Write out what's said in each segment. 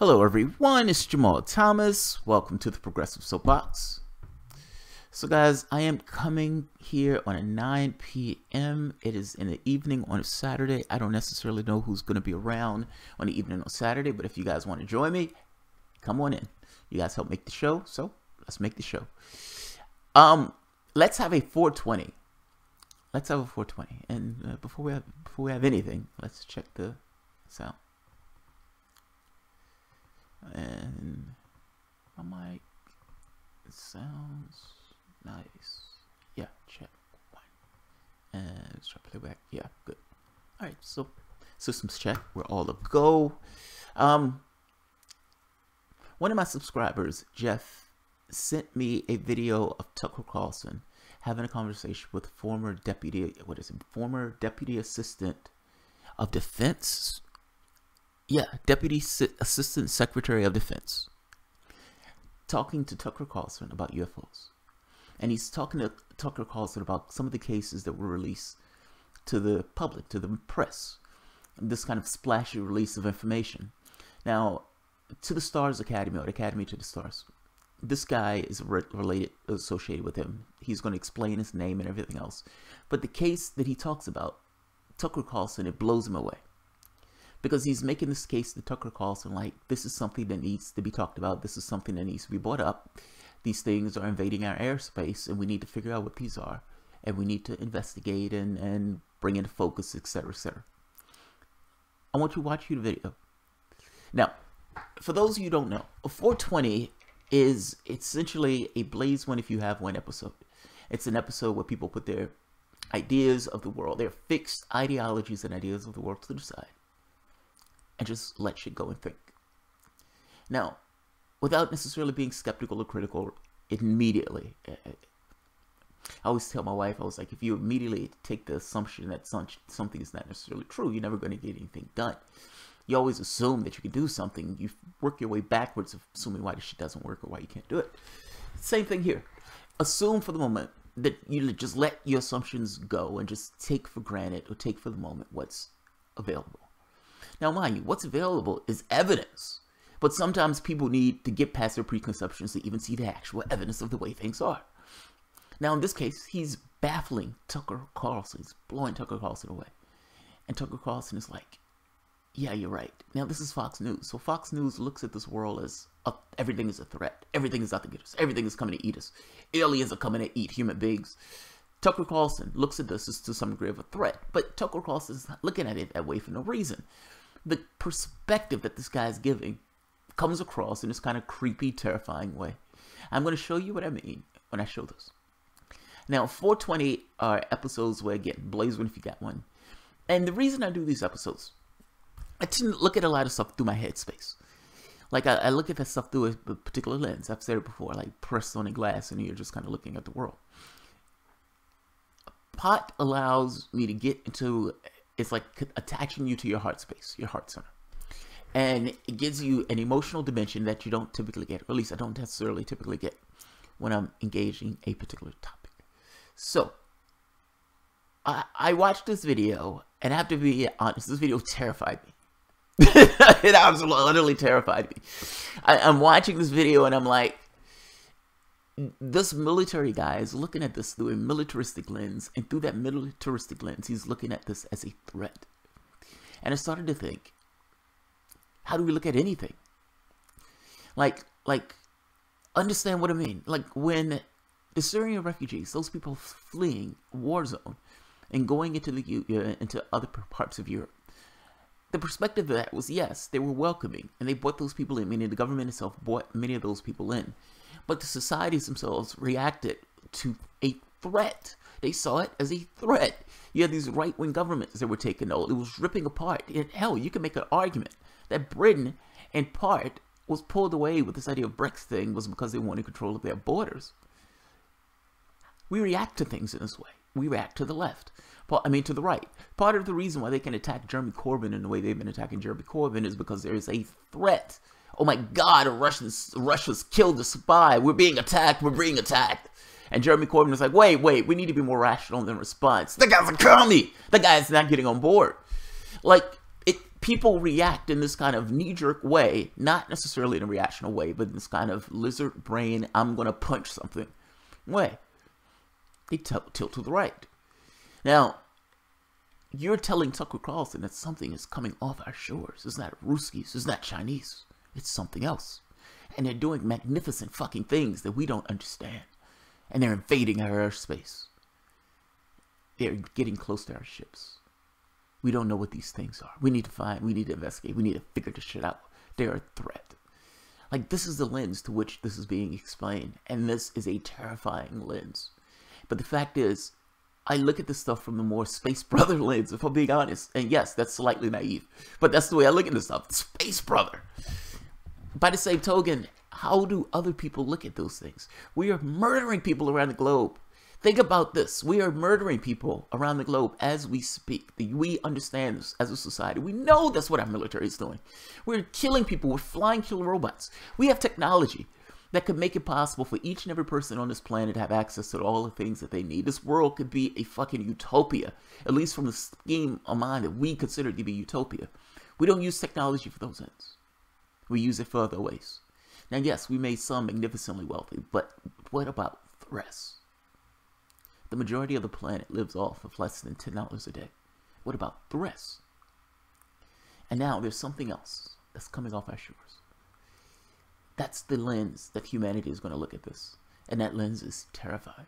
Hello everyone, it's Jamal Thomas. Welcome to the Progressive Soapbox. So guys, I am coming here on a 9 p.m. It is in the evening on a Saturday. I don't necessarily know who's going to be around on the evening on Saturday, but if you guys want to join me, come on in. You guys help make the show, so let's make the show. Let's have a 420. Let's have a 420. And before we have anything, let's check the sound. And my mic, it sounds nice. Yeah, check one. And let's try playback. Yeah, good. All right, so systems check. We're all a go. One of my subscribers, Jeff, sent me a video of Tucker Carlson having a conversation with former deputy, former deputy assistant of defense. Yeah, Deputy Assistant Secretary of Defense, talking to Tucker Carlson about UFOs. And he's talking to Tucker Carlson about some of the cases that were released to the public, to the press. This kind of splashy release of information. Now, to the Stars Academy, or Academy to the Stars, this guy is associated with him. He's going to explain his name and everything else. But the case that he talks about, Tucker Carlson, it blows him away. Because he's making this case to Tucker Carlson like, this is something that needs to be talked about. This is something that needs to be brought up. These things are invading our airspace, and we need to figure out what these are. And we need to investigate and bring into focus, etc., etc. I want you to watch the video. Now, for those of you who don't know, a 420 is essentially a Blaze One If You Have One episode. It's an episode where people put their ideas of the world, their fixed ideologies and ideas of the world to the side, and just let shit go and think. Now, without necessarily being skeptical or critical immediately. I always tell my wife, I was like, if you immediately take the assumption that something is not necessarily true, you're never going to get anything done. You always assume that you can do something. You work your way backwards of assuming why this shit doesn't work or why you can't do it. Same thing here. Assume for the moment that you just let your assumptions go and just take for granted or take for the moment what's available. Now, mind you, what's available is evidence. But sometimes people need to get past their preconceptions to even see the actual evidence of the way things are. Now, in this case, he's baffling Tucker Carlson. He's blowing Tucker Carlson away. And Tucker Carlson is like, yeah, you're right. Now, this is Fox News. So Fox News looks at this world as everything is a threat. Everything is out to get us. Everything is coming to eat us. Aliens are coming to eat human beings. Tucker Carlson looks at this as to some degree of a threat. But Tucker Carlson is not looking at it that way for no reason. The perspective that this guy is giving comes across in this kind of creepy, terrifying way. I'm going to show you what I mean when I show this. Now, 420 are episodes where, again, Blaze One If You Got One. And the reason I do these episodes, I tend to look at a lot of stuff through my headspace. Like, I look at that stuff through a particular lens. I've said it before, like pressed on a glass, and you're just kind of looking at the world. Pot allows me to get into... It's like attaching you to your heart space, your heart center. And it gives you an emotional dimension that you don't typically get, or at least I don't necessarily typically get when I'm engaging a particular topic. So, I watched this video, and I have to be honest, this video terrified me. It absolutely, utterly terrified me. I'm watching this video, and I'm like, this military guy is looking at this through a militaristic lens, and through that militaristic lens, he's looking at this as a threat. And I started to think, how do we look at anything? Like, understand what I mean. Like, when the Syrian refugees, those people fleeing a war zone and going into other parts of Europe, the perspective of that was, yes, they were welcoming, and they brought those people in, meaning the government itself brought many of those people in. But the societies themselves reacted to a threat. They saw it as a threat. You had these right-wing governments that were taken over. It was ripping apart. And hell, you can make an argument that Britain, in part, was pulled away with this idea of Brexit thing was because they wanted control of their borders. We react to things in this way. We react to the left. To the right. Part of the reason why they can attack Jeremy Corbyn in the way they've been attacking Jeremy Corbyn is because there is a threat. Oh my God, Russia's killed a spy. We're being attacked. We're being attacked. And Jeremy Corbyn was like, wait, we need to be more rational in response. The guy's a commie. The guy's not getting on board. Like, people react in this kind of knee-jerk way, not necessarily in a reactional way, but in this kind of lizard brain, I'm going to punch something way. They tilt to the right. Now, you're telling Tucker Carlson that something is coming off our shores. It's not Ruskies. It's not Chinese. It's something else. And they're doing magnificent fucking things that we don't understand. And they're invading our airspace. They're getting close to our ships. We don't know what these things are. We need to investigate. We need to figure this shit out. They're a threat. Like, this is the lens to which this is being explained. And this is a terrifying lens. But the fact is, I look at this stuff from the more Space Brother lens, if I'm being honest. And yes, that's slightly naive. But that's the way I look at this stuff. Space Brother. By the same token, how do other people look at those things? We are murdering people around the globe. Think about this. We are murdering people around the globe as we speak. We understand this as a society. We know that's what our military is doing. We're killing people with flying killer robots. We have technology that could make it possible for each and every person on this planet to have access to all the things that they need. This world could be a fucking utopia, at least from the scheme of mind that we consider to be utopia. We don't use technology for those ends. We use it for other ways. Now, yes, we made some magnificently wealthy, but what about the rest? The majority of the planet lives off of less than $10 a day. What about the rest? And now there's something else that's coming off our shores. That's the lens that humanity is going to look at this. And that lens is terrifying.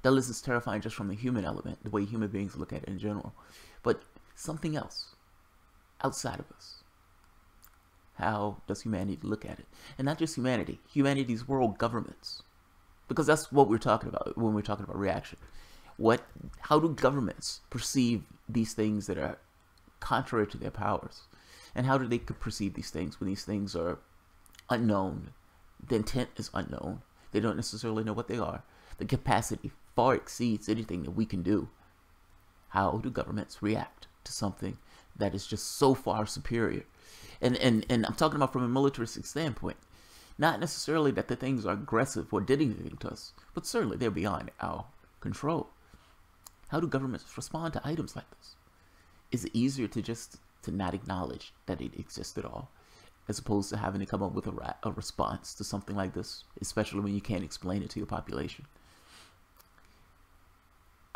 That lens is terrifying just from the human element, the way human beings look at it in general. But something else outside of us. How does humanity look at it? And not just humanity, humanity's world governments. Because that's what we're talking about when we're talking about reaction. How do governments perceive these things that are contrary to their powers? And how do they perceive these things when these things are unknown? The intent is unknown. They don't necessarily know what they are. The capacity far exceeds anything that we can do. How do governments react to something that is just so far superior? And I'm talking about from a militaristic standpoint. Not necessarily that the things are aggressive or did anything to us, but certainly they're beyond our control. How do governments respond to items like this? Is it easier to not acknowledge that it exists at all, as opposed to having to come up with a response to something like this, especially when you can't explain it to your population?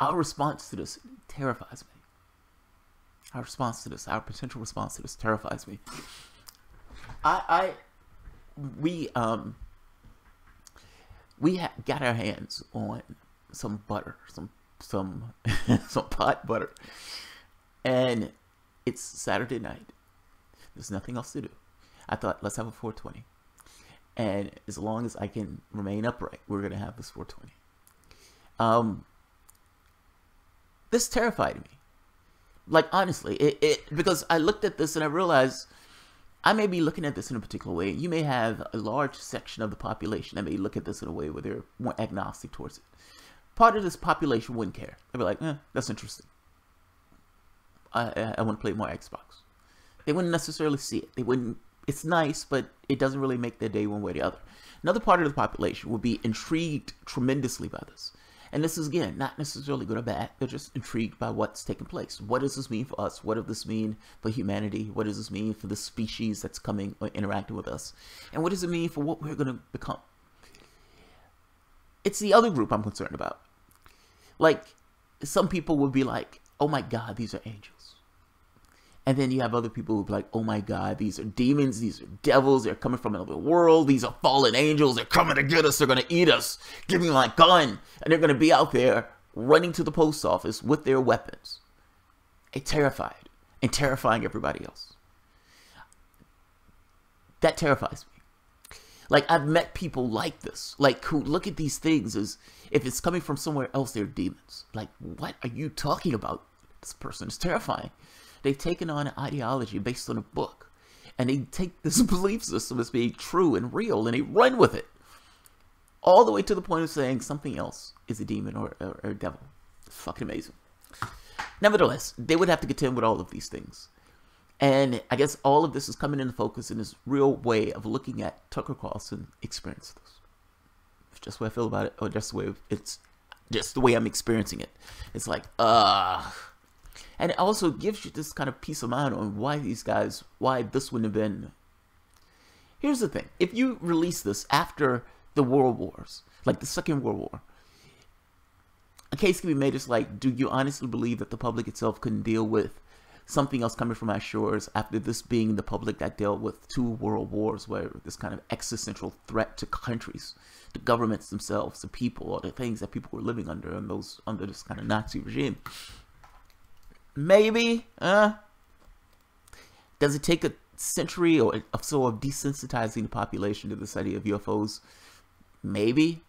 Our response to this terrifies me. Our potential response to this terrifies me. We got our hands on some butter, some pot butter, and it's Saturday night. There's nothing else to do. I thought, let's have a 420, and as long as I can remain upright, we're gonna have this 420. This terrified me. Like, honestly, because I looked at this and I realized I may be looking at this in a particular way. You may have a large section of the population that may look at this in a way where they're more agnostic towards it. Part of this population wouldn't care. They'd be like, that's interesting. I want to play more Xbox. They wouldn't necessarily see it. They wouldn't. It's nice, but it doesn't really make their day one way or the other. Another part of the population would be intrigued tremendously by this. And this is, again, not necessarily good or bad. They're just intrigued by what's taking place. What does this mean for us? What does this mean for humanity? What does this mean for the species that's coming or interacting with us? And what does it mean for what we're going to become? It's the other group I'm concerned about. Like, some people would be like, oh my God, these are angels. And then you have other people who be like, oh my God, these are demons, these are devils, they're coming from another world, these are fallen angels, they're coming to get us, they're going to eat us, give me my gun. And they're going to be out there running to the post office with their weapons. And terrified, and terrifying everybody else. That terrifies me. Like, I've met people like this, like, who look at these things as if it's coming from somewhere else, they're demons. Like, what are you talking about? This person is terrifying. They've taken on an ideology based on a book, and they take this belief system as being true and real, and they run with it, all the way to the point of saying something else is a demon or a devil. It's fucking amazing. Nevertheless, they would have to contend with all of these things. And I guess all of this is coming into focus in this real way of looking at Tucker Carlson experience this. It's just the way I feel about it, or just the way it's just the way I'm experiencing it. It's like, And it also gives you this kind of peace of mind on why these guys, why this wouldn't have been. Here's the thing. If you release this after the World Wars, like the Second World War, a case can be made as like, do you honestly believe that the public itself couldn't deal with something else coming from our shores after this being the public that dealt with 2 world wars, where this kind of existential threat to countries, to governments themselves, to people, or the things that people were living under, and those under this kind of Nazi regime? Maybe, does it take a century or so of desensitizing the population to this idea of UFOs? Maybe.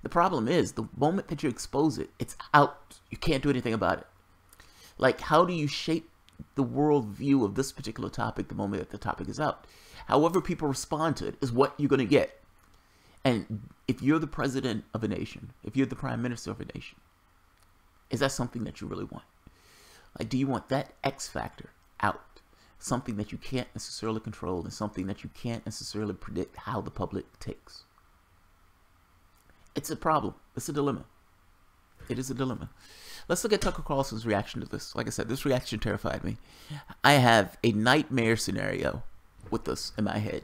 The problem is, the moment that you expose it, it's out. You can't do anything about it. Like, how do you shape the world view of this particular topic the moment that the topic is out? However people respond to it is what you're going to get. And if you're the president of a nation, if you're the prime minister of a nation, is that something that you really want? Like, do you want that X factor out? Something that you can't necessarily control, and something that you can't necessarily predict how the public takes. It's a problem. It's a dilemma. It is a dilemma. Let's look at Tucker Carlson's reaction to this. Like I said, this reaction terrified me. I have a nightmare scenario with this in my head,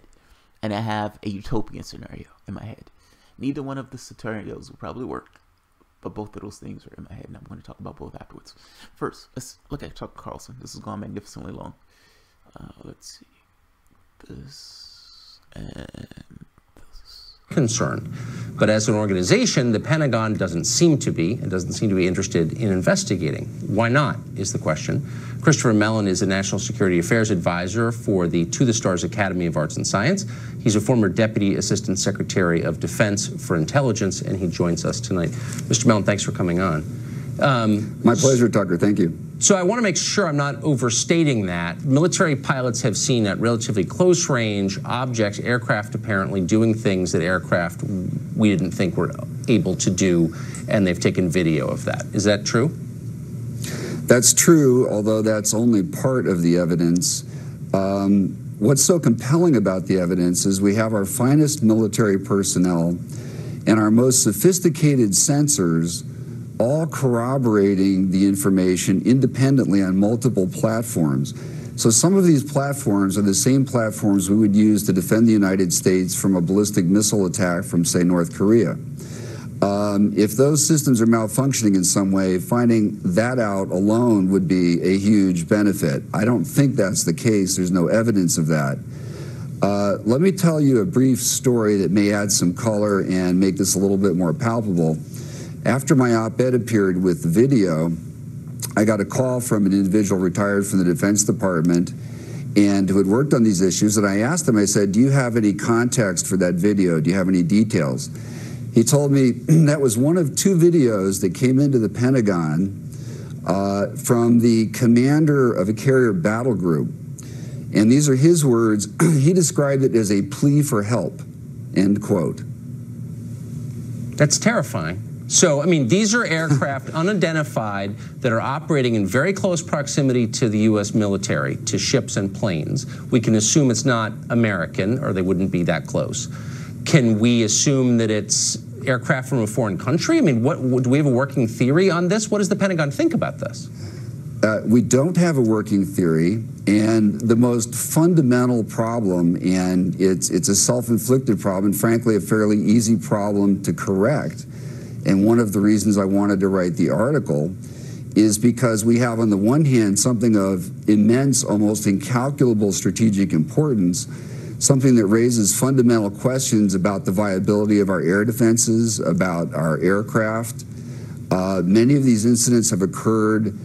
and I have a utopian scenario in my head. Neither one of the scenarios will probably work, but both of those things are in my head, and I'm going to talk about both afterwards. First, let's look at Tucker Carlson. This has gone magnificently long. Let's see. This and this. Concern. But as an organization, the Pentagon doesn't seem to be interested in investigating. Why not, is the question. Christopher Mellon is a National Security Affairs Advisor for the To the Stars Academy of Arts and Science. He's a former Deputy Assistant Secretary of Defense for Intelligence, and he joins us tonight. Mr. Mellon, thanks for coming on. My pleasure, Tucker. Thank you. So I want to make sure I'm not overstating that. Military pilots have seen at relatively close range objects, aircraft apparently doing things that aircraft we didn't think were able to do, and they've taken video of that. Is that true? That's true, although that's only part of the evidence. What's so compelling about the evidence is we have our finest military personnel and our most sophisticated sensors all corroborating the information independently on multiple platforms. So some of these platforms are the same platforms we would use to defend the United States from a ballistic missile attack from, say, North Korea. If those systems are malfunctioning in some way, finding that out alone would be a huge benefit. I don't think that's the case. There's no evidence of that. Let me tell you a brief story that may add some color and make this a little bit more palpable. After my op-ed appeared with the video, I got a call from an individual retired from the Defense Department and who had worked on these issues, and I asked him, I said, do you have any context for that video? Do you have any details? He told me that was one of 2 videos that came into the Pentagon from the commander of a carrier battle group. And these are his words. He described it as a plea for help, end quote. That's terrifying. So, I mean, these are aircraft unidentified that are operating in very close proximity to the U.S. military, to ships and planes. We can assume it's not American, or they wouldn't be that close. Can we assume that it's aircraft from a foreign country? I mean, do we have a working theory on this? What does the Pentagon think about this? We don't have a working theory, and the most fundamental problem, and it's a self-inflicted problem, and frankly a fairly easy problem to correct, and one of the reasons I wanted to write the article is because we have on the one hand something of immense, almost incalculable strategic importance, something that raises fundamental questions about the viability of our air defenses, about our aircraft. Many of these incidents have occurred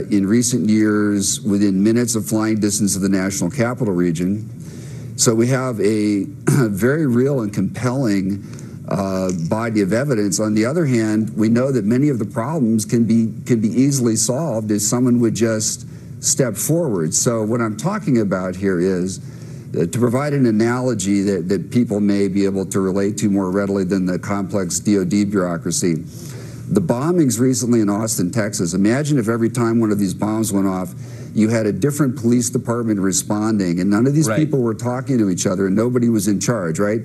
in recent years within minutes of flying distance of the national capital region. So we have a very real and compelling body of evidence. On the other hand, we know that many of the problems can be easily solved if someone would just step forward. So what I'm talking about here is to provide an analogy that people may be able to relate to more readily than the complex DoD bureaucracy. The bombings recently in Austin, Texas, imagine if every time one of these bombs went off, you had a different police department responding, and none of these people were talking to each other, and nobody was in charge, right?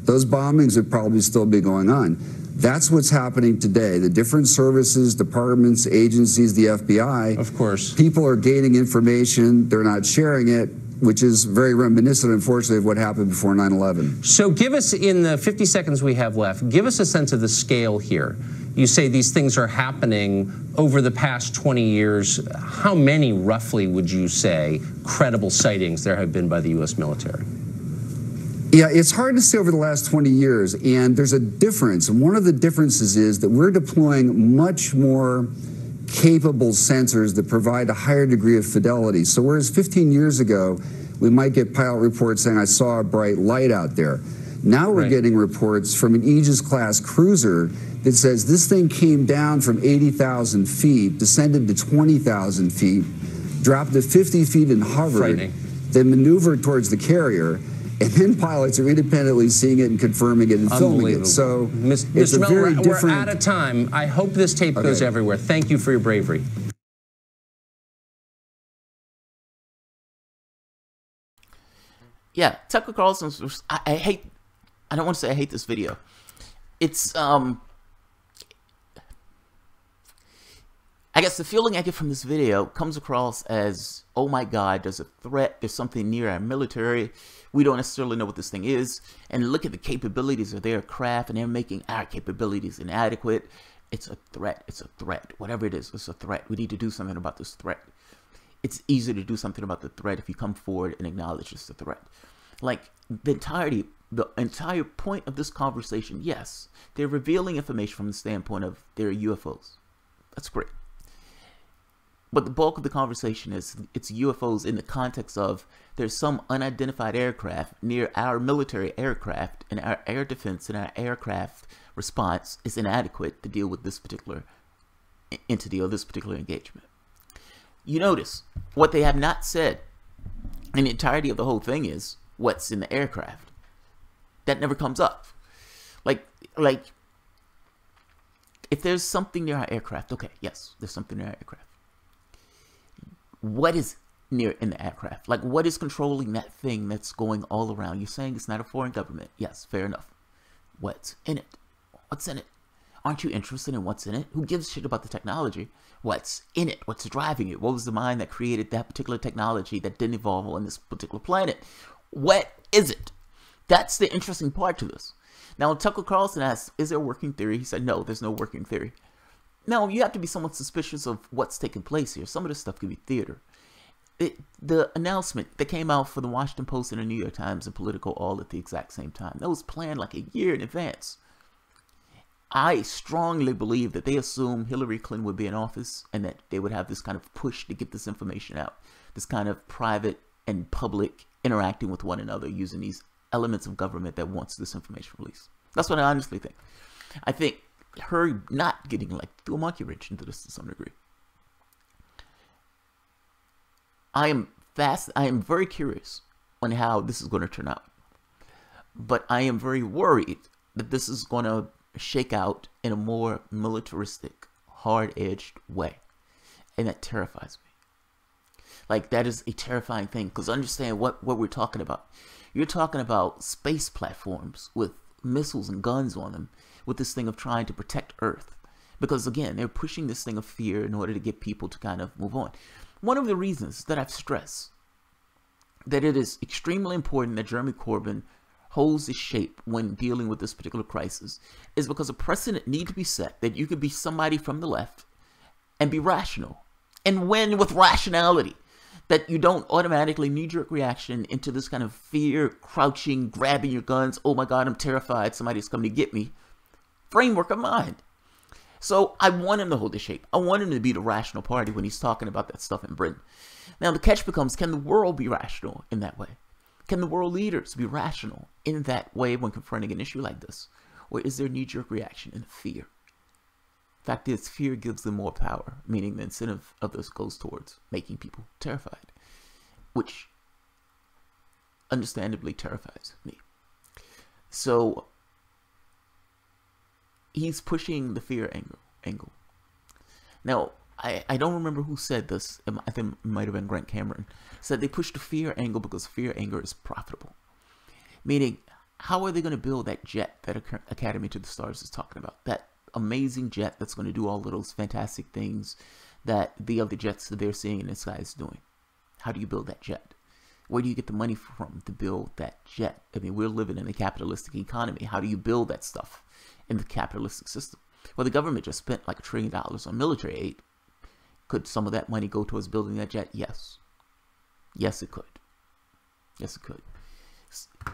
Those bombings would probably still be going on. That's what's happening today. The different services, departments, agencies, the FBI. Of course. People are gaining information. They're not sharing it, which is very reminiscent, unfortunately, of what happened before 9/11. So give us, in the 50 seconds we have left, give us a sense of the scale here. You say these things are happening over the past 20 years. How many, roughly, would you say, credible sightings there have been by the U.S. military? Yeah, it's hard to say over the last 20 years, and there's a difference. And one of the differences is that we're deploying much more capable sensors that provide a higher degree of fidelity. So whereas 15 years ago, we might get pilot reports saying, I saw a bright light out there. Now we're getting reports from an Aegis-class cruiser that says this thing came down from 80,000 feet, descended to 20,000 feet, dropped to 50 feet and hovered, then maneuvered towards the carrier. And then pilots are independently seeing it and confirming it and filming it. So it's a very different... We're out of time. I hope this tape goes everywhere. Thank you for your bravery. Yeah, Tucker Carlson's... I don't want to say I hate this video. It's, I guess the feeling I get from this video comes across as, oh my God, there's a threat, there's something near our military, we don't necessarily know what this thing is, and look at the capabilities of their craft, and they're making our capabilities inadequate. It's a threat, whatever it is, it's a threat. We need to do something about this threat. It's easy to do something about the threat if you come forward and acknowledge it's a threat. Like, the entire point of this conversation, yes, they're revealing information from the standpoint of their UFOs. That's great. But the bulk of the conversation is it's UFOs in the context of there's some unidentified aircraft near our military aircraft, and our air defense and our aircraft response is inadequate to deal with this particular entity or this particular engagement. You notice what they have not said in the entirety of the whole thing is what's in the aircraft. That never comes up. Like if there's something near our aircraft, okay, yes, there's something near our aircraft. What is near in the aircraft? Like, what is controlling that thing that's going all around? You're saying it's not a foreign government. Yes, fair enough. What's in it? What's in it? Aren't you interested in what's in it? Who gives a shit about the technology? What's in it? What's driving it? What was the mind that created that particular technology that didn't evolve on this particular planet? What is it? That's the interesting part to this. Now, Tucker Carlson asked, is there a working theory? He said, no, there's no working theory. Now, you have to be somewhat suspicious of what's taking place here. Some of this stuff could be theater. The announcement that came out for the Washington Post and the New York Times and Politico all at the exact same time, that was planned like a year in advance. I strongly believe that they assumed Hillary Clinton would be in office and that they would have this kind of push to get this information out, this kind of private and public interacting with one another using these elements of government that wants this information released. That's what I honestly think. I think her not getting like threw a monkey wrench into this to some degree. I am very curious on how this is going to turn out, but I am very worried that this is going to shake out in a more militaristic, hard-edged way, and that terrifies me. Like, that is a terrifying thing, because understand what we're talking about. You're talking about space platforms with missiles and guns on them, with this thing of trying to protect Earth. Because again, they're pushing this thing of fear in order to get people to kind of move on. One of the reasons that I've stressed that it is extremely important that Jeremy Corbyn holds his shape when dealing with this particular crisis is because a precedent needs to be set that you could be somebody from the left and be rational and win with rationality. That you don't automatically knee-jerk reaction into this kind of fear, crouching, grabbing your guns, oh my God, I'm terrified, somebody's coming to get me, framework of mind. So I want him to hold his shape. I want him to be the rational party when he's talking about that stuff in Britain. Now the catch becomes, can the world be rational in that way? Can the world leaders be rational in that way when confronting an issue like this? Or is there knee-jerk reaction and fear? Fact is, fear gives them more power, meaning the incentive of this goes towards making people terrified, which understandably terrifies me. So he's pushing the fear angle. Now, I don't remember who said this. I think it might have been Grant Cameron. Said they push the fear angle because fear angle is profitable. Meaning, how are they going to build that jet that Academy to the Stars is talking about? That amazing jet that's going to do all of those fantastic things that the other jets that they're seeing in the sky is doing. How do you build that jet? Where do you get the money from to build that jet? I mean, we're living in a capitalistic economy. How do you build that stuff in the capitalistic system? Well, the government just spent like $1 trillion on military aid. Could some of that money go towards building that jet? Yes. Yes, it could. Yes, it could.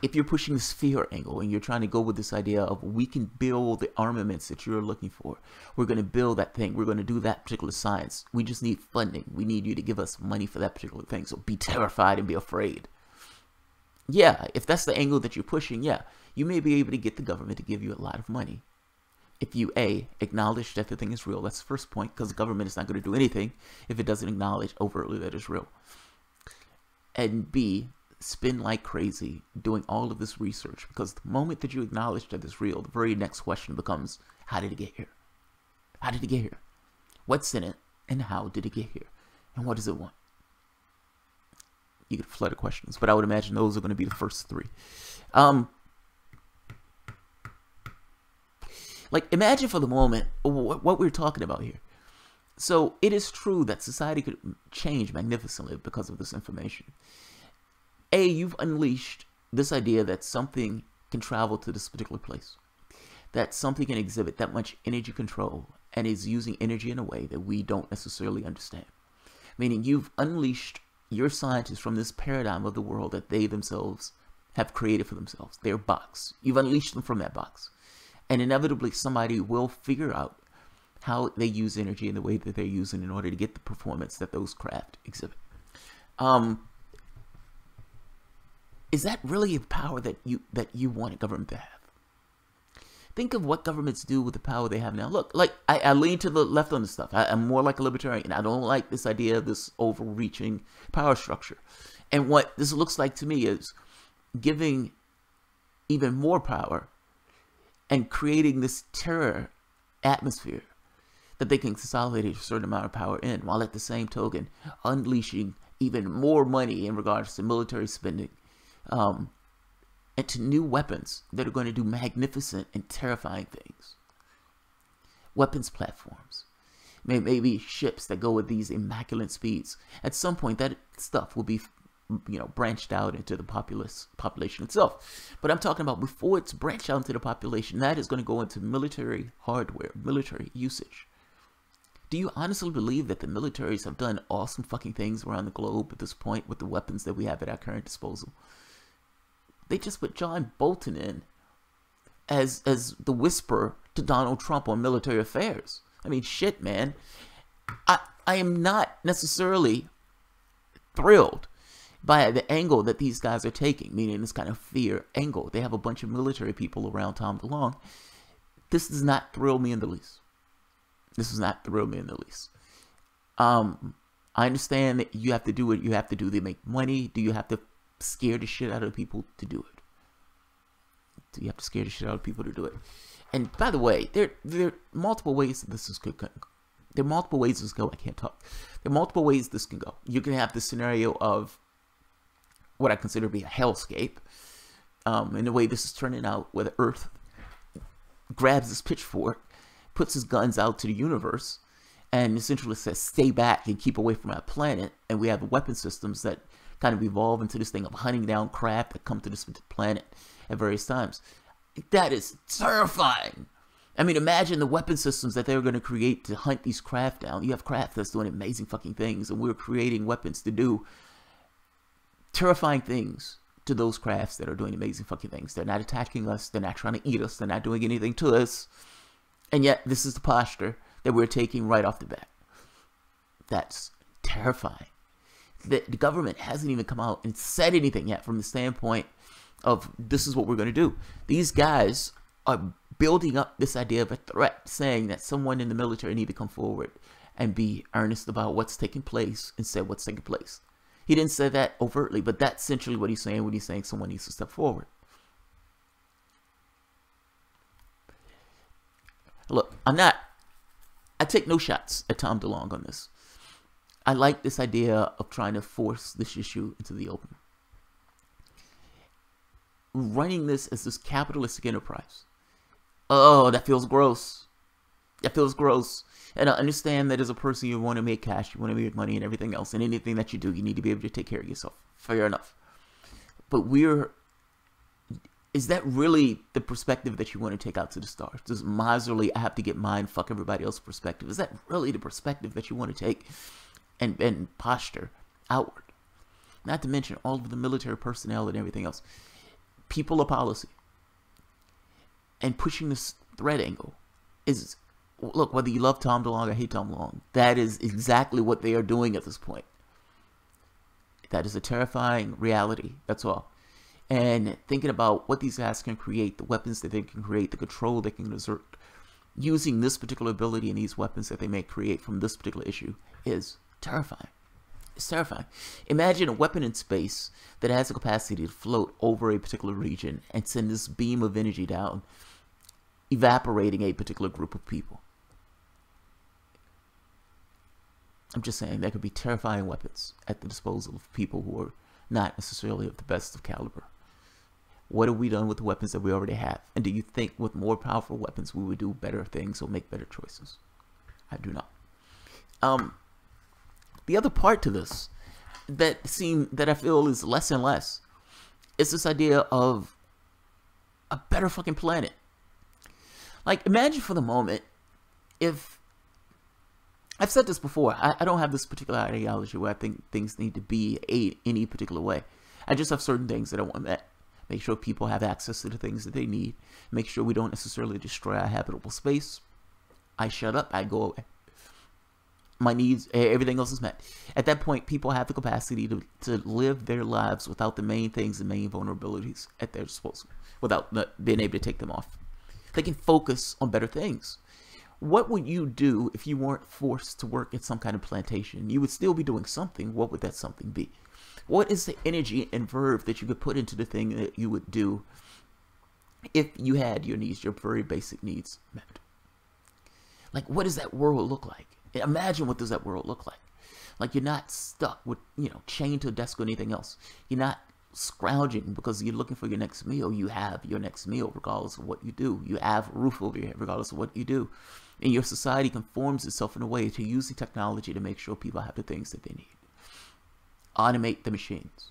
If you're pushing this fear angle and you're trying to go with this idea of we can build the armaments that you're looking for, we're going to build that thing, we're going to do that particular science, we just need funding, we need you to give us money for that particular thing, so be terrified and be afraid. Yeah, if that's the angle that you're pushing, yeah, you may be able to get the government to give you a lot of money. If you, A, acknowledge that the thing is real, that's the first point, because the government is not going to do anything if it doesn't acknowledge overtly that it's real. And B, spend like crazy doing all of this research, because the moment that you acknowledge that it's real, the very next question becomes, how did it get here? How did it get here? What's in it, and how did it get here? And what does it want? You get a flood of questions, but I would imagine those are going to be the first three. Like, imagine for the moment what we're talking about here. So it is true that society could change magnificently because of this information. A, you've unleashed this idea that something can travel to this particular place, that something can exhibit that much energy control and is using energy in a way that we don't necessarily understand. Meaning you've unleashed your scientists from this paradigm of the world that they themselves have created for themselves, their box. You've unleashed them from that box. And inevitably somebody will figure out how they use energy in the way that they're using in order to get the performance that those craft exhibit. Is that really a power that you want a government to have? Think of what governments do with the power they have now. Look, like I lean to the left on this stuff. I'm more like a libertarian. I don't like this idea of this overreaching power structure. And what this looks like to me is giving even more power and creating this terror atmosphere that they can consolidate a certain amount of power in, while at the same token unleashing even more money in regards to military spending, and to new weapons that are going to do magnificent and terrifying things. Weapons platforms, maybe ships that go with these immaculate speeds. At some point, that stuff will be, branched out into the population itself. But I'm talking about before it's branched out into the population, that is going to go into military hardware, military usage. Do you honestly believe that the militaries have done awesome fucking things around the globe at this point with the weapons that we have at our current disposal? They just put John Bolton in as the whisperer to Donald Trump on military affairs. I mean, shit, man. I am not necessarily thrilled by the angle that these guys are taking, meaning this kind of fear angle. They have a bunch of military people around Tom DeLonge. This does not thrill me in the least. This does not thrill me in the least. I understand that you have to do what you have to do to make money. Do you have to scare the shit out of people to do it? Do you have to scare the shit out of people to do it? And by the way, there are multiple ways that this could go. There are multiple ways this can go. I can't talk. There are multiple ways this can go. You can have the scenario of what I consider to be a hellscape, in the way this is turning out, where the Earth grabs this pitchfork, puts his guns out to the universe, and essentially says, stay back and keep away from our planet. And we have weapon systems that kind of evolve into this thing of hunting down craft that come to this planet at various times. That is terrifying. I mean, imagine the weapon systems that they're going to create to hunt these craft down. You have craft that's doing amazing fucking things, and we're creating weapons to do terrifying things to those crafts that are doing amazing fucking things. They're not attacking us. They're not trying to eat us. They're not doing anything to us. And yet, this is the posture that we're taking right off the bat. That's terrifying. The government hasn't even come out and said anything yet from the standpoint of this is what we're going to do. These guys are building up this idea of a threat, saying that someone in the military need to come forward and be earnest about what's taking place and say what's taking place. He didn't say that overtly, but that's essentially what he's saying when he's saying someone needs to step forward. Look, I take no shots at Tom DeLonge on this. I like this idea of trying to force this issue into the open. running this as this capitalistic enterprise. Oh, that feels gross. That feels gross. And I understand that as a person, you want to make cash, you want to make money and everything else. And anything that you do, you need to be able to take care of yourself. Fair enough. But is that really the perspective that you want to take out to the stars? This miserly, I have to get mine, fuck everybody else's perspective. Is that really the perspective that you want to take and posture outward? Not to mention all of the military personnel and everything else. People of policy. And pushing this threat angle is, look, whether you love Tom DeLonge or hate Tom DeLonge, that is exactly what they are doing at this point. That is a terrifying reality. That's all. And thinking about what these guys can create, the weapons that they can create, the control they can exert, using this particular ability and these weapons that they may create from this particular issue is terrifying. It's terrifying. Imagine a weapon in space that has the capacity to float over a particular region and send this beam of energy down, evaporating a particular group of people. I'm just saying, there could be terrifying weapons at the disposal of people who are not necessarily of the best of caliber. What have we done with the weapons that we already have? And do you think with more powerful weapons we would do better things or make better choices? I do not. The other part to this that I feel is less and less is this idea of a better fucking planet. Like, imagine for the moment if, I've said this before, I don't have this particular ideology where I think things need to be any particular way. I just have certain things that I want met. Make sure people have access to the things that they need. Make sure we don't necessarily destroy our habitable space. I shut up, I go away. My needs, everything else is met. At that point, people have the capacity to live their lives without the main things and main vulnerabilities at their disposal, without being able to take them off. They can focus on better things. What would you do if you weren't forced to work at some kind of plantation? You would still be doing something. What would that something be? What is the energy and verve that you could put into the thing that you would do if you had your needs, your very basic needs met? Like, what does that world look like? Imagine what does that world look like? Like, you're not stuck with, chained to a desk or anything else. You're not scrounging because you're looking for your next meal. You have your next meal regardless of what you do. You have a roof over your head regardless of what you do. And your society conforms itself in a way to use the technology to make sure people have the things that they need. Automate the machines.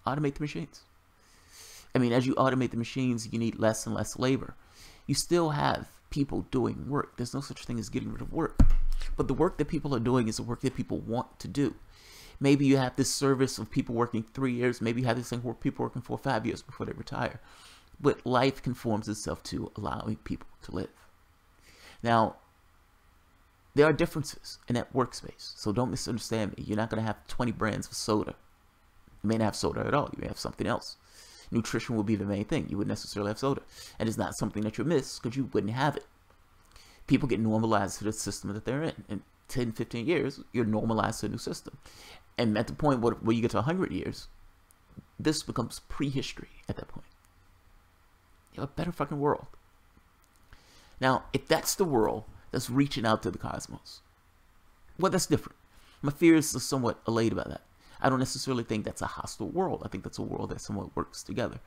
Automate the machines. I mean, as you automate the machines, you need less and less labor. You still have people doing work. There's no such thing as getting rid of work. But the work that people are doing is the work that people want to do. Maybe you have this service of people working 3 years. Maybe you have this thing where people working 4 or 5 years before they retire. But life conforms itself to allowing people to live. Now, there are differences in that workspace. So don't misunderstand me. You're not going to have 20 brands of soda. You may not have soda at all. You may have something else. Nutrition will be the main thing. You wouldn't necessarily have soda. And it's not something that you miss because you wouldn't have it. People get normalized to the system that they're in. In 10, 15 years, you're normalized to a new system. And at the point where you get to 100 years, this becomes prehistory at that point. You have a better fucking world. Now, if that's the world that's reaching out to the cosmos, well, that's different. My fears are somewhat allayed by that. I don't necessarily think that's a hostile world. I think that's a world that somewhat works together.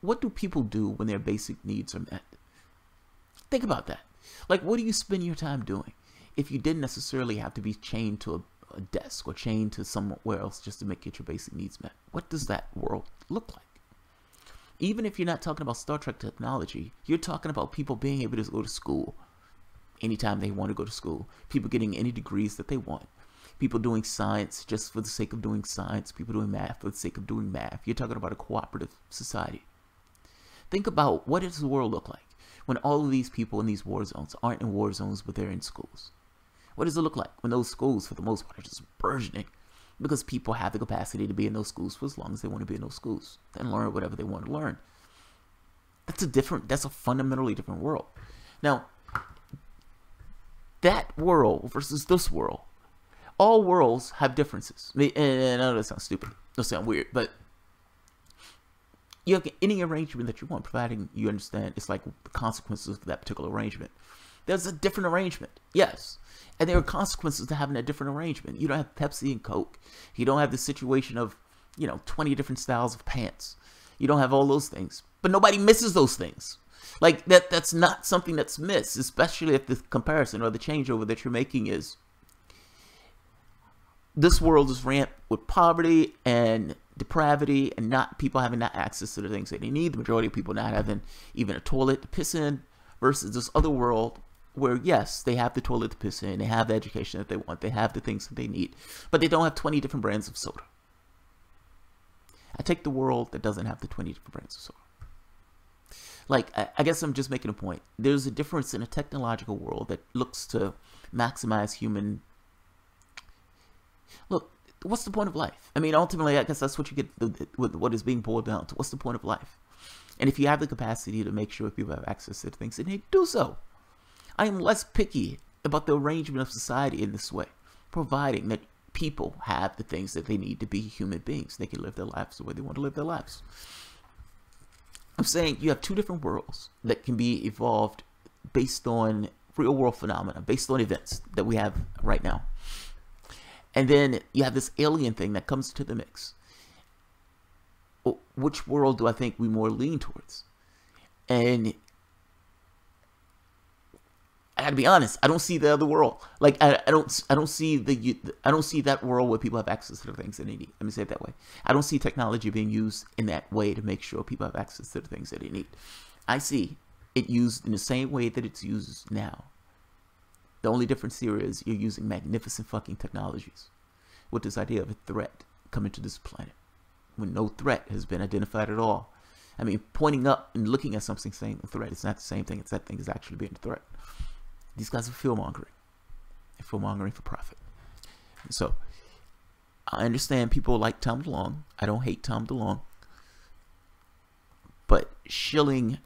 What do people do when their basic needs are met? Think about that. Like, what do you spend your time doing if you didn't necessarily have to be chained to a desk or chained to somewhere else just to get your basic needs met? What does that world look like? Even if you're not talking about Star Trek technology, you're talking about people being able to go to school anytime they want to go to school. People getting any degrees that they want. People doing science just for the sake of doing science. People doing math for the sake of doing math. You're talking about a cooperative society. Think about what does the world look like when all of these people in these war zones aren't in war zones, but they're in schools. What does it look like when those schools, for the most part, are just burgeoning because people have the capacity to be in those schools for as long as they want to be in those schools and learn whatever they want to learn? That's a fundamentally different world. Now, that world versus this world, all worlds have differences. And I know that sounds stupid. That sounds weird, but you have any arrangement that you want, providing you understand it's like the consequences of that particular arrangement. There's a different arrangement, yes. And there are consequences to having a different arrangement. You don't have Pepsi and Coke. You don't have the situation of, 20 different styles of pants. You don't have all those things. But nobody misses those things. Like, that's not something that's missed, especially if the comparison or the changeover that you're making is this world is ramped with poverty and depravity and not people having not access to the things that they need. The majority of people not having even a toilet to piss in, versus this other world where, yes, they have the toilet to piss in, they have the education that they want, they have the things that they need, but they don't have 20 different brands of soda. I take the world that doesn't have the 20 different brands of soda. Like, I guess I'm just making a point. There's a difference in a technological world that looks to maximize human... Look, what's the point of life? I mean, ultimately, I guess that's what you get with what is being boiled down to. What's the point of life? And if you have the capacity to make sure people have access to things, then do so. I am less picky about the arrangement of society in this way, providing that people have the things that they need to be human beings. They can live their lives the way they want to live their lives. I'm saying you have two different worlds that can be evolved based on real world phenomena, based on events that we have right now. And then you have this alien thing that comes to the mix. Which world do I think we more lean towards? And I gotta be honest, I don't see the other world. Like I don't see that world where people have access to the things that they need. Let me say it that way. I don't see technology being used in that way to make sure people have access to the things that they need. I see it used in the same way that it's used now. The only difference here is you're using magnificent fucking technologies with this idea of a threat coming to this planet when no threat has been identified at all. I mean, pointing up and looking at something saying a threat is not the same thing. It's that thing is actually being a threat. These guys are fear-mongering. They're fear-mongering for profit. So, I understand people like Tom DeLonge. I don't hate Tom DeLonge. But shilling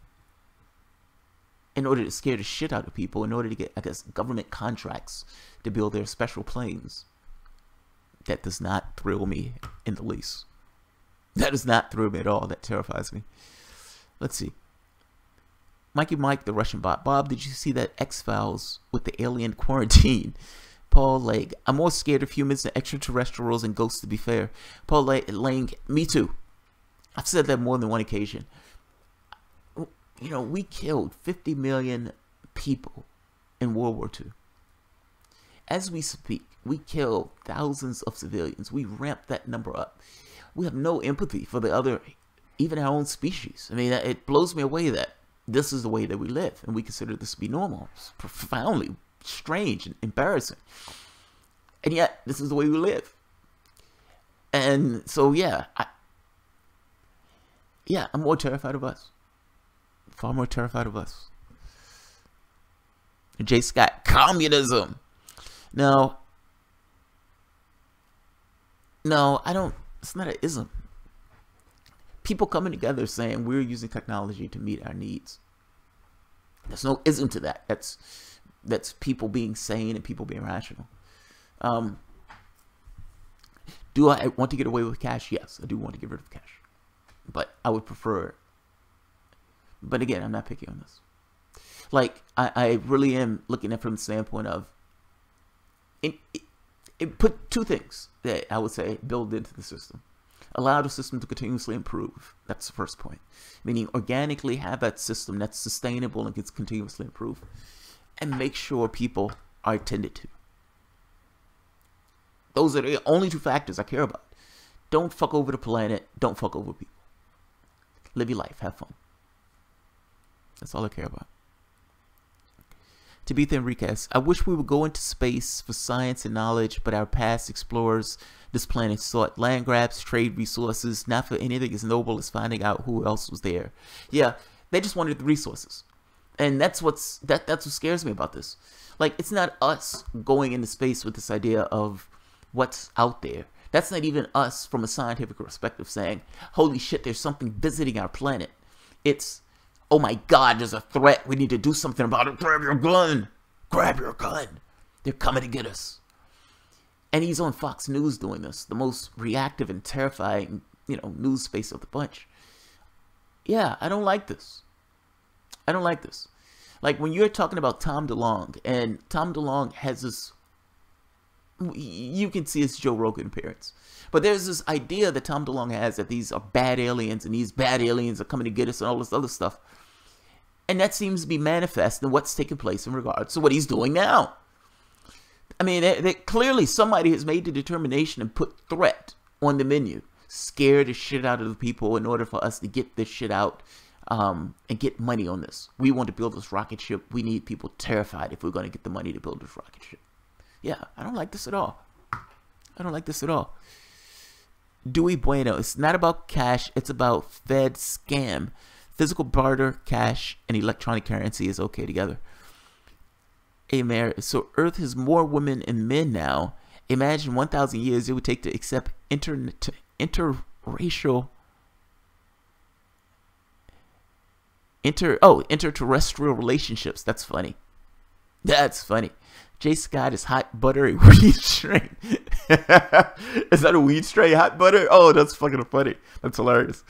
in order to scare the shit out of people, in order to get, I guess, government contracts to build their special planes, that does not thrill me in the least. That does not thrill me at all. That terrifies me. Let's see. Mikey Mike, the Russian bot. Bob, did you see that X-Files with the alien quarantine? Paul Lang, I'm more scared of humans than extraterrestrials and ghosts, to be fair. Paul Lang, me too. I've said that more than one occasion. You know, we killed 50 million people in World War II. As we speak, we kill thousands of civilians. We ramp that number up. We have no empathy for the other, even our own species. I mean, it blows me away that this is the way that we live, and we consider this to be normal. It's profoundly strange and embarrassing. And yet, this is the way we live. And so, yeah, I'm more terrified of us. Far more terrified of us. J. Scott, communism. No, I don't. It's not an ism. People coming together saying we're using technology to meet our needs. There's no ism to that. That's people being sane and people being rational. Do I want to get away with cash? Yes, I do want to get rid of cash. But I would prefer. But again, I'm not picky on this. Like, I really am looking at it from the standpoint of it put two things that I would say build into the system. Allow the system to continuously improve. That's the first point. Meaning organically have that system that's sustainable and gets continuously improved. And make sure people are attended to. Those are the only two factors I care about. Don't fuck over the planet. Don't fuck over people. Live your life. Have fun. That's all I care about. Tabitha Enriquez, I wish we would go into space for science and knowledge, but our past explorers this planet sought land grabs, trade resources, not for anything as noble as finding out who else was there. Yeah, they just wanted the resources. And that's what scares me about this. Like, it's not us going into space with this idea of what's out there. That's not even us from a scientific perspective saying, holy shit, there's something visiting our planet. It's, oh my God, there's a threat. We need to do something about it. Grab your gun. Grab your gun. They're coming to get us. And he's on Fox News doing this. The most reactive and terrifying, news space of the bunch. Yeah, I don't like this. I don't like this. Like when you're talking about Tom DeLonge, and Tom DeLonge has this you can see his Joe Rogan appearance. But there's this idea that Tom DeLonge has that these are bad aliens and these bad aliens are coming to get us and all this other stuff. And that seems to be manifest in what's taking place in regards to what he's doing now. I mean, clearly somebody has made the determination and put threat on the menu. Scare the shit out of the people in order for us to get this shit out and get money on this. We want to build this rocket ship. We need people terrified if we're going to get the money to build this rocket ship. Yeah, I don't like this at all. I don't like this at all. Dewey Bueno. It's not about cash. It's about Fed scam. Physical barter, cash, and electronic currency is okay together. Amen. So Earth has more women and men now. Imagine 1,000 years it would take to accept interterrestrial relationships. That's funny. That's funny. Jay Scott is hot buttery weed strain. Is that a weed strain? Hot butter? Oh, that's fucking funny. That's hilarious.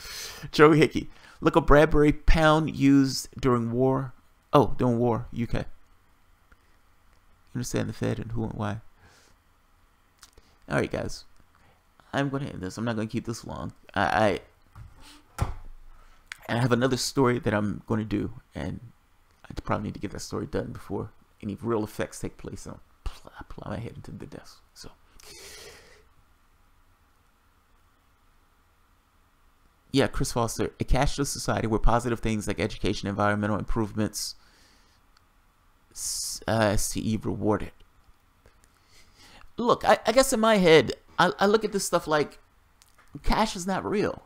Joe Hickey. Look a Bradbury pound used during war. Oh, during war, UK. You understand the Fed and who and why. Alright, guys. I'm going to end this. I'm not going to keep this long. I have another story that I'm going to do. And I probably need to get that story done before any real effects take place. And I'll plow my head into the desk. So. Yeah, Chris Foster. A cashless society where positive things like education, environmental improvements CE rewarded. Look, I guess in my head, I look at this stuff like cash is not real.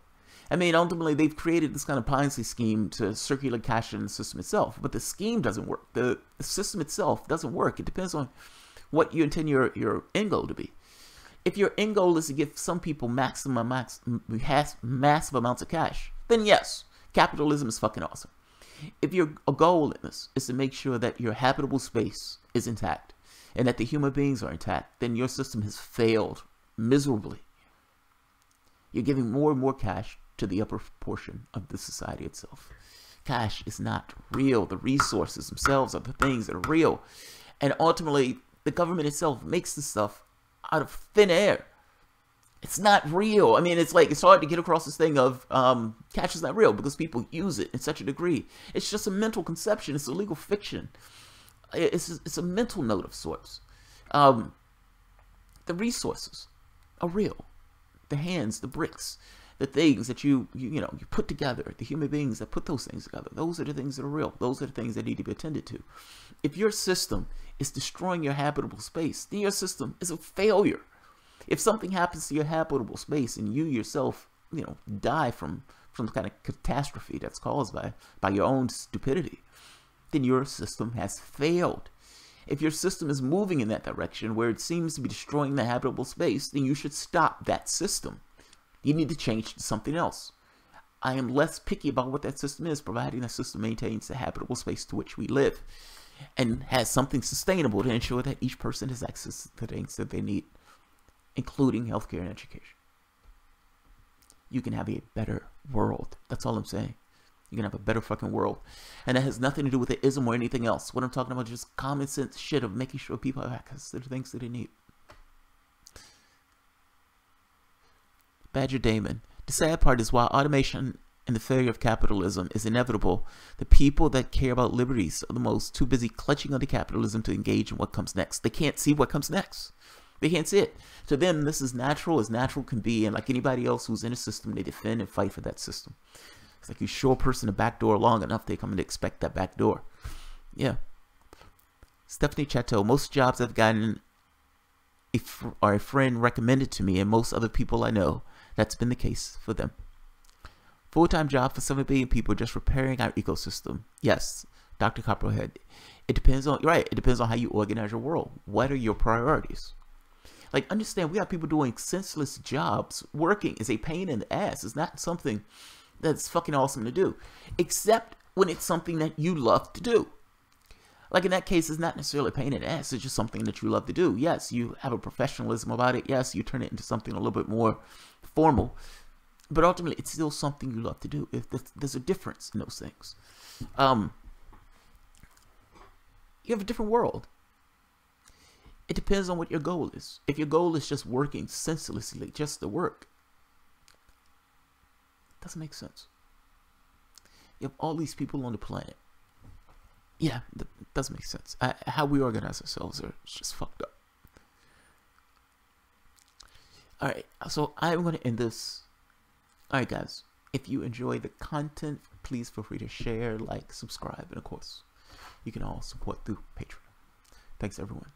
I mean, ultimately, they've created this kind of Ponzi scheme to circulate cash in the system itself. But the scheme doesn't work. The system itself doesn't work. It depends on what you intend your end goal to be. If your end goal is to give some people massive amounts of cash, then yes, capitalism is fucking awesome. If your goal in this is to make sure that your habitable space is intact and that the human beings are intact, then your system has failed miserably. You're giving more and more cash to the upper portion of the society itself. Cash is not real. The resources themselves are the things that are real. And ultimately, the government itself makes this stuff out of thin air. It's not real. I mean, it's like, it's hard to get across this thing of cash is not real because people use it in such a degree. It's just a mental conception. It's a legal fiction. It's a mental note of sorts. The resources are real. The hands, the bricks, the things that you put together, the human beings that put those things together, those are the things that are real. Those are the things that need to be attended to. If your system is destroying your habitable space, then your system is a failure. If something happens to your habitable space and you yourself, die from some kind of catastrophe that's caused by your own stupidity, then your system has failed. If your system is moving in that direction where it seems to be destroying the habitable space, then you should stop that system. You need to change to something else. I am less picky about what that system is, providing that system maintains the habitable space to which we live and has something sustainable to ensure that each person has access to the things that they need, including healthcare and education. You can have a better world. That's all I'm saying. You can have a better fucking world. And that has nothing to do with the ism or anything else. What I'm talking about is just common sense shit of making sure people have access to the things that they need. Badger Damon. The sad part is while automation and the failure of capitalism is inevitable, the people that care about liberties are the most too busy clutching onto capitalism to engage in what comes next. They can't see what comes next. They can't see it. To them, this is natural as natural can be, and like anybody else who's in a system, they defend and fight for that system. It's like you show a person a back door long enough, they come to expect that back door. Yeah. Stephanie Chateau. Most jobs I've gotten are a friend recommended to me, and most other people I know, that's been the case for them. Full-time job for 7 billion people just repairing our ecosystem. Yes, Dr. Copperhead. It depends on, right, it depends on how you organize your world. What are your priorities? Like, understand, we have people doing senseless jobs. Working is a pain in the ass. It's not something that's fucking awesome to do. Except when it's something that you love to do. Like in that case, it's not necessarily a pain in the ass. It's just something that you love to do. Yes, you have a professionalism about it. Yes, you turn it into something a little bit more formal. But ultimately, it's still something you love to do. There's a difference in those things. You have a different world. It depends on what your goal is. If your goal is just working senselessly, just to work, it doesn't make sense. You have all these people on the planet. Yeah, it doesn't make sense. How we organize ourselves is just fucked up. Alright, so I'm going to end this. Alright guys, if you enjoy the content, please feel free to share, like, subscribe, and of course, you can all support through Patreon. Thanks everyone.